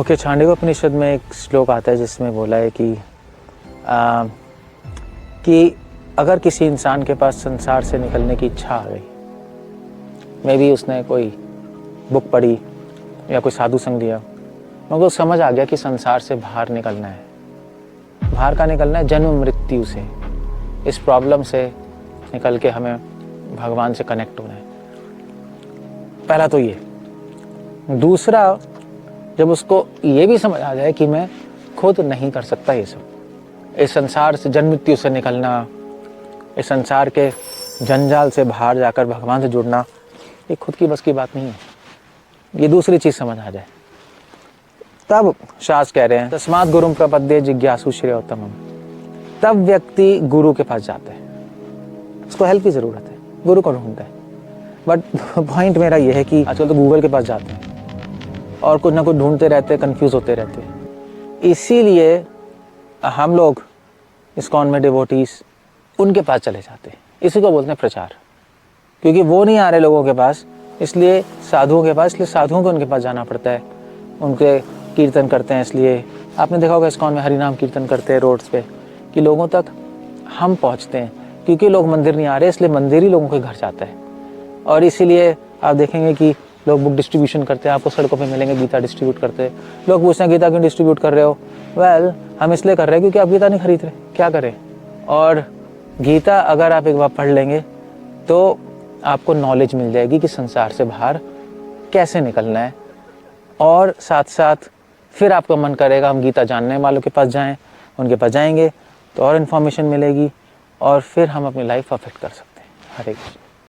Okay, Chandogyopanishad में एक श्लोक आता है जिसमें बोला है कि अगर किसी इंसान के पास संसार से निकलने की इच्छा आ गई, मे बी उसने कोई बुक पढ़ी या कोई साधु संग लिया, मगर समझ आ गया कि संसार से बाहर निकलना है। बाहर का निकलना है जन्म मृत्यु से, इस प्रॉब्लम से निकल के हमें भगवान से कनेक्ट होना है। पहला तो ये। दूसरा, जब उसको ये भी समझ आ जाए कि मैं खुद नहीं कर सकता ये सब, इस संसार से जन्म मृत्यु से निकलना, इस संसार के जंजाल से बाहर जाकर भगवान से जुड़ना, ये खुद की बस की बात नहीं है। ये दूसरी चीज़ समझ आ जाए, तब शास्त्र कह रहे हैं तस्मात् गुरुं प्रपद्ये जिज्ञासु श्रेयोत्तमम्। तब व्यक्ति गुरु के पास जाता है, उसको हेल्प की ज़रूरत है, गुरु को ढूंढता है। बट पॉइंट मेरा ये है कि आजकल तो गूगल के पास जाते हैं और कुछ ना कुछ ढूंढते रहते हैं, कंफ्यूज होते रहते हैं। इसीलिए हम लोग इस्कॉन में डिवोटीज उनके पास चले जाते हैं। इसी को बोलते हैं प्रचार, क्योंकि वो नहीं आ रहे लोगों के पास, इसलिए साधुओं के पास, इसलिए साधुओं को उनके पास जाना पड़ता है। उनके कीर्तन करते हैं, इसलिए आपने देखा होगा इस्कॉन में हरिनाम कीर्तन करते हैं रोड्स पे, कि लोगों तक हम पहुँचते हैं। क्योंकि लोग मंदिर नहीं आ रहे, इसलिए मंदिर ही लोगों के घर जाता है। और इसीलिए आप देखेंगे कि लोग बुक डिस्ट्रीब्यूशन करते हैं, आपको सड़कों पे मिलेंगे गीता डिस्ट्रीब्यूट करते हैं। लोग पूछते हैं गीता क्यों डिस्ट्रीब्यूट कर रहे हो? वेल, हम इसलिए कर रहे हैं क्योंकि आप गीता नहीं खरीद रहे, क्या करें। और गीता अगर आप एक बार पढ़ लेंगे तो आपको नॉलेज मिल जाएगी कि संसार से बाहर कैसे निकलना है। और साथ साथ फिर आपका मन करेगा हम गीता जानने वालों के पास जाएँ, उनके पास जाएंगे तो और इन्फॉर्मेशन मिलेगी और फिर हम अपनी लाइफ परफेक्ट कर सकते हैं। हरे कृष्ण।